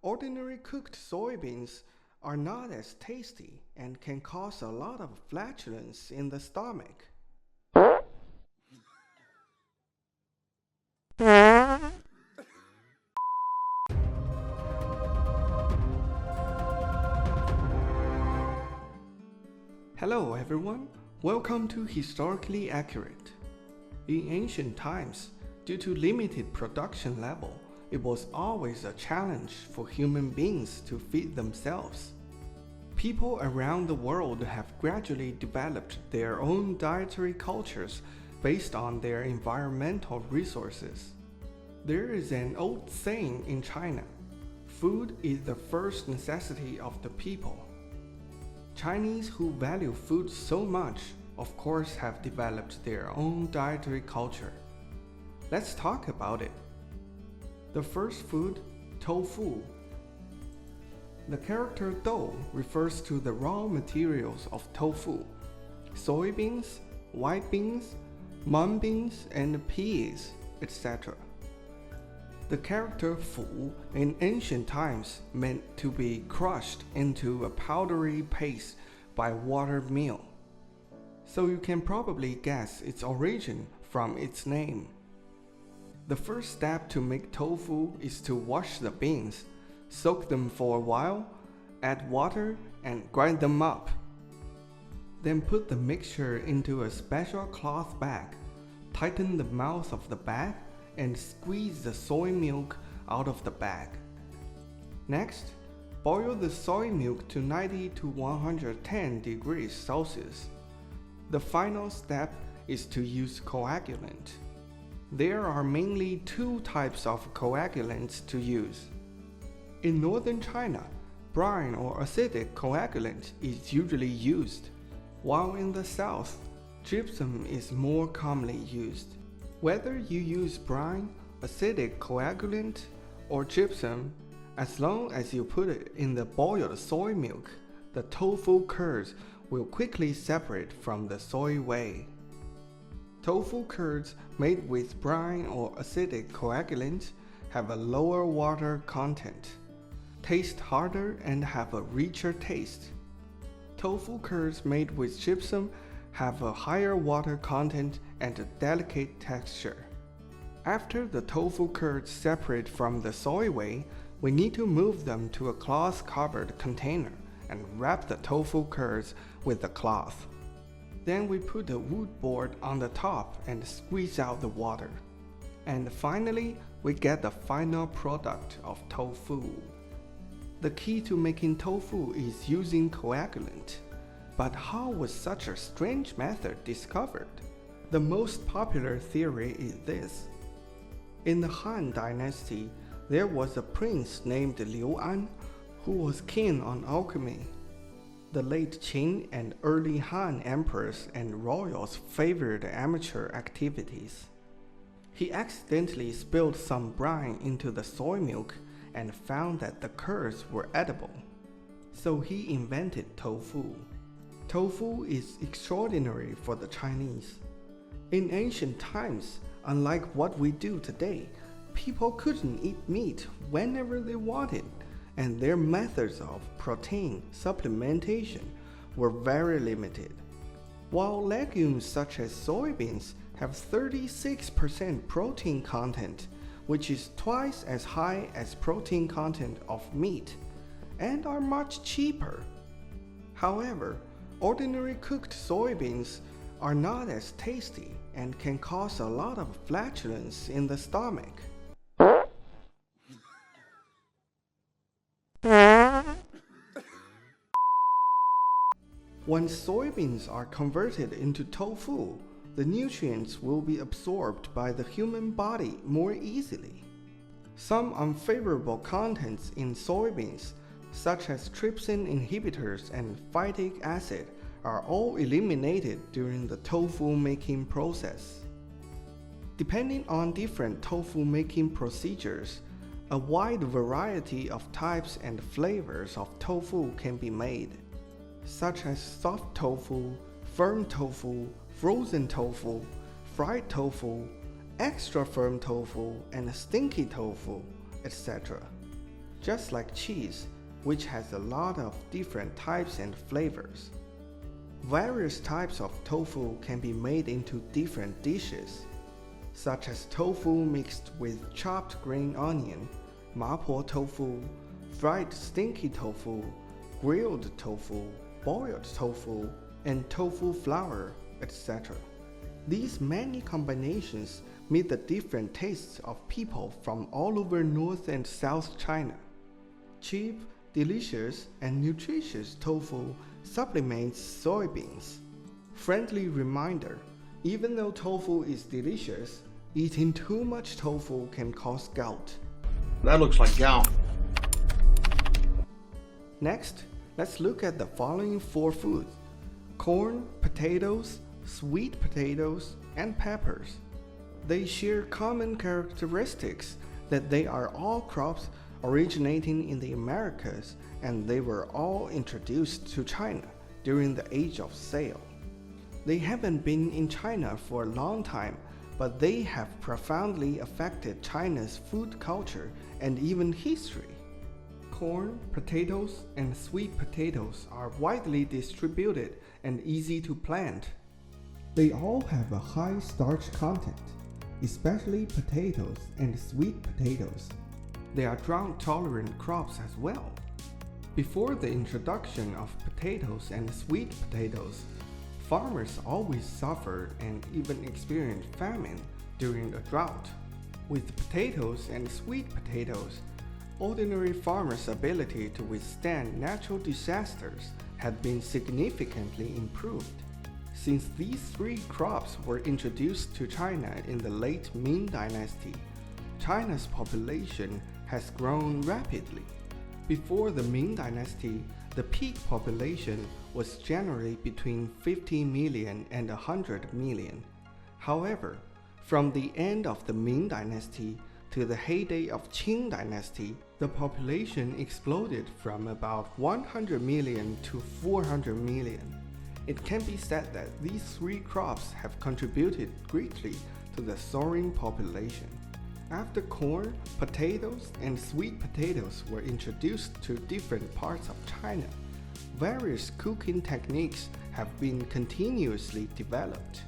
Ordinary cooked soybeans are not as tasty and can cause a lot of flatulence in the stomach. Hello everyone, welcome to Historically Accurate. In ancient times, due to limited production level, it was always a challenge for human beings to feed themselves. People around the world have gradually developed their own dietary cultures based on their environmental resources. There is an old saying in China, food is the first necessity of the people. Chinese who value food so much, of course, have developed their own dietary culture. Let's talk about it. The first food, tofu. The character dou refers to the raw materials of tofu: soybeans, white beans, mung beans, and peas, etc. The character fu in ancient times meant to be crushed into a powdery paste by water mill, so you can probably guess its origin from its name. The first step to make tofu is to wash the beans, soak them for a while, add water, and grind them up. Then put the mixture into a special cloth bag, tighten the mouth of the bag, and squeeze the soy milk out of the bag. Next, boil the soy milk to 90 to 110 degrees Celsius. The final step is to use coagulant. There are mainly two types of coagulants to use. In northern China, brine or acidic coagulant is usually used, while in the south, gypsum is more commonly used. Whether you use brine, acidic coagulant, or gypsum, as long as you put it in the boiled soy milk, the tofu curds will quickly separate from the soy whey. Tofu curds made with brine or acidic coagulant have a lower water content, taste harder, and have a richer taste. Tofu curds made with gypsum have a higher water content and a delicate texture. After the tofu curds separate from the soy whey, we need to move them to a cloth-covered container and wrap the tofu curds with the cloth. Then we put a wood board on the top and squeeze out the water. And finally, we get the final product of tofu. The key to making tofu is using coagulant. But how was such a strange method discovered? The most popular theory is this. In the Han Dynasty, there was a prince named Liu An who was keen on alchemy. The late Qin and early Han emperors and royals favored amateur activities. He accidentally spilled some brine into the soy milk and found that the curds were edible. So he invented tofu. Tofu is extraordinary for the Chinese. In ancient times, unlike what we do today, people couldn't eat meat whenever they wanted, and their methods of protein supplementation were very limited. While legumes such as soybeans have 36% protein content, which is twice as high as protein content of meat, and are much cheaper. However, ordinary cooked soybeans are not as tasty and can cause a lot of flatulence in the stomach. When soybeans are converted into tofu, the nutrients will be absorbed by the human body more easily. Some unfavorable contents in soybeans, such as trypsin inhibitors and phytic acid, are all eliminated during the tofu making process. Depending on different tofu making procedures, a wide variety of types and flavors of tofu can be made, such as soft tofu, firm tofu, frozen tofu, fried tofu, extra firm tofu, and stinky tofu, etc. just like cheese, which has a lot of different types and flavors. Various types of tofu can be made into different dishes, such as tofu mixed with chopped green onion, mapo tofu, fried stinky tofu, grilled tofu, boiled tofu, and tofu flour, etc. These many combinations meet the different tastes of people from all over North and South China. Cheap, delicious, and nutritious tofu supplements soybeans. Friendly reminder, even though tofu is delicious, eating too much tofu can cause gout. That looks like gout. Next, let's look at the following 4 foods: corn, potatoes, sweet potatoes, and peppers. They share common characteristics that they are all crops originating in the Americas, and they were all introduced to China during the Age of Sail. They haven't been in China for a long time, but they have profoundly affected China's food culture and even history. Corn, potatoes, and sweet potatoes are widely distributed and easy to plant. They all have a high starch content, especially potatoes and sweet potatoes. They are drought-tolerant crops as well. Before the introduction of potatoes and sweet potatoes, farmers always suffered and even experienced famine during a drought. With potatoes and sweet potatoes, ordinary farmers' ability to withstand natural disasters had been significantly improved. Since these 3 crops were introduced to China in the late Ming Dynasty, China's population has grown rapidly. Before the Ming Dynasty, the peak population was generally between 50 million and 100 million. However, from the end of the Ming Dynasty to the heyday of Qing Dynasty, the population exploded from about 100 million to 400 million. It can be said that these 3 crops have contributed greatly to the soaring population. After corn, potatoes, and sweet potatoes were introduced to different parts of China, various cooking techniques have been continuously developed.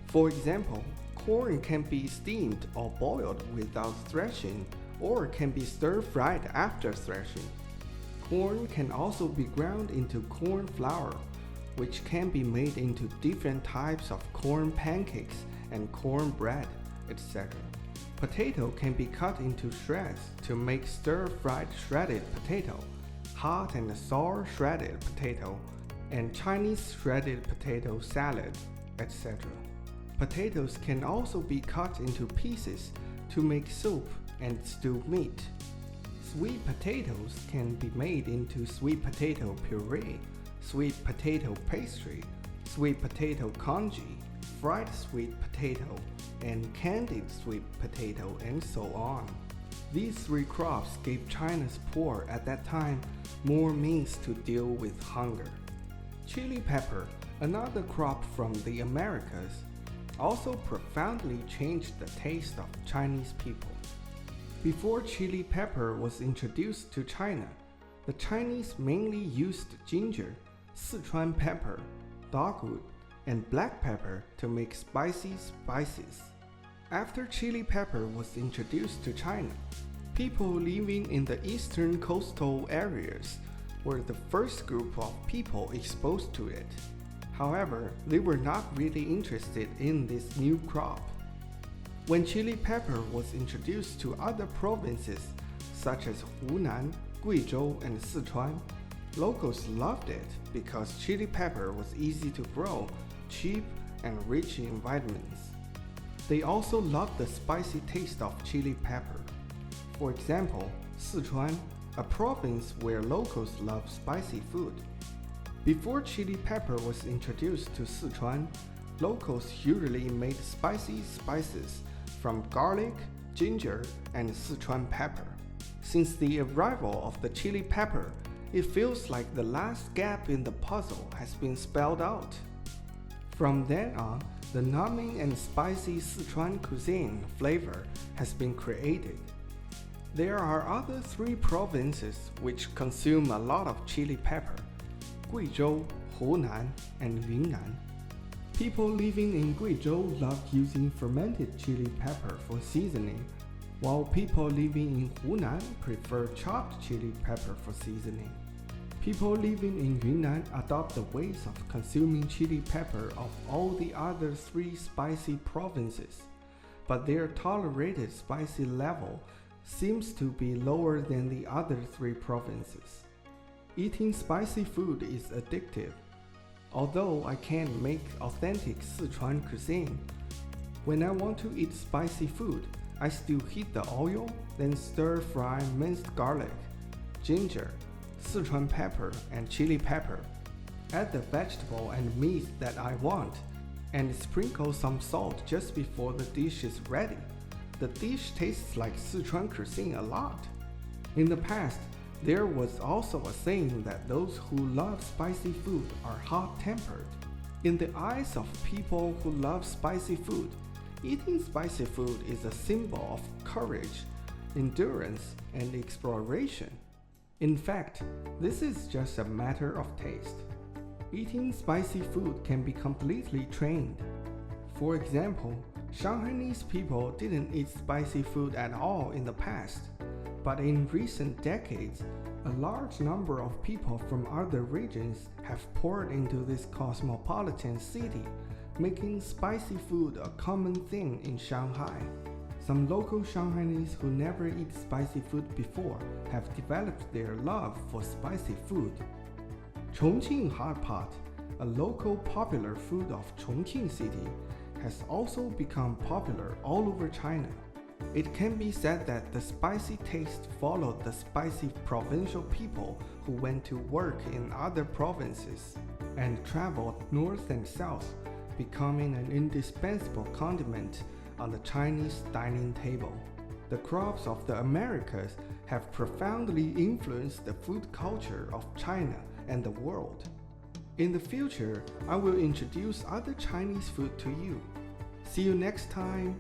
For example, corn can be steamed or boiled without threshing, or can be stir-fried after threshing. Corn can also be ground into corn flour, which can be made into different types of corn pancakes and corn bread, etc. Potato can be cut into shreds to make stir-fried shredded potato, hot and sour shredded potato, and Chinese shredded potato salad, etc. Potatoes can also be cut into pieces to make soup and stewed meat. Sweet potatoes can be made into sweet potato puree, sweet potato pastry, sweet potato congee, fried sweet potato, and candied sweet potato, and so on. These 3 crops gave China's poor at that time more means to deal with hunger. Chili pepper, another crop from the Americas, also profoundly changed the taste of Chinese people. Before chili pepper was introduced to China, the Chinese mainly used ginger, Sichuan pepper, dogwood, and black pepper to make spicy spices. After chili pepper was introduced to China, people living in the eastern coastal areas were the first group of people exposed to it. However, they were not really interested in this new crop. When chili pepper was introduced to other provinces such as Hunan, Guizhou, and Sichuan, locals loved it because chili pepper was easy to grow, cheap, and rich in vitamins. They also loved the spicy taste of chili pepper. For example, Sichuan, a province where locals love spicy food. Before chili pepper was introduced to Sichuan, locals usually made spicy spices from garlic, ginger, and Sichuan pepper. Since the arrival of the chili pepper, it feels like the last gap in the puzzle has been spelled out. From then on, the numbing and spicy Sichuan cuisine flavor has been created. There are other three provinces which consume a lot of chili pepper: Guizhou, Hunan, and Yunnan. People living in Guizhou love using fermented chili pepper for seasoning, while people living in Hunan prefer chopped chili pepper for seasoning. People living in Yunnan adopt the ways of consuming chili pepper of all the other three spicy provinces, but their tolerated spicy level seems to be lower than the other three provinces. Eating spicy food is addictive. Although I can't make authentic Sichuan cuisine, when I want to eat spicy food, I still heat the oil, then stir-fry minced garlic, ginger, Sichuan pepper, and chili pepper. Add the vegetable and meat that I want, and sprinkle some salt just before the dish is ready. The dish tastes like Sichuan cuisine a lot. In the past, there was also a saying that those who love spicy food are hot-tempered. In the eyes of people who love spicy food, eating spicy food is a symbol of courage, endurance, and exploration. In fact, this is just a matter of taste. Eating spicy food can be completely trained. For example, Shanghainese people didn't eat spicy food at all in the past, but in recent decades, a large number of people from other regions have poured into this cosmopolitan city, making spicy food a common thing in Shanghai. Some local Shanghainese who never eat spicy food before have developed their love for spicy food. Chongqing hot pot, a local popular food of Chongqing city, has also become popular all over China. It can be said that the spicy taste followed the spicy provincial people who went to work in other provinces and traveled north and south, becoming an indispensable condiment on the Chinese dining table. The crops of the Americas have profoundly influenced the food culture of China and the world. In the future, I will introduce other Chinese food to you. See you next time!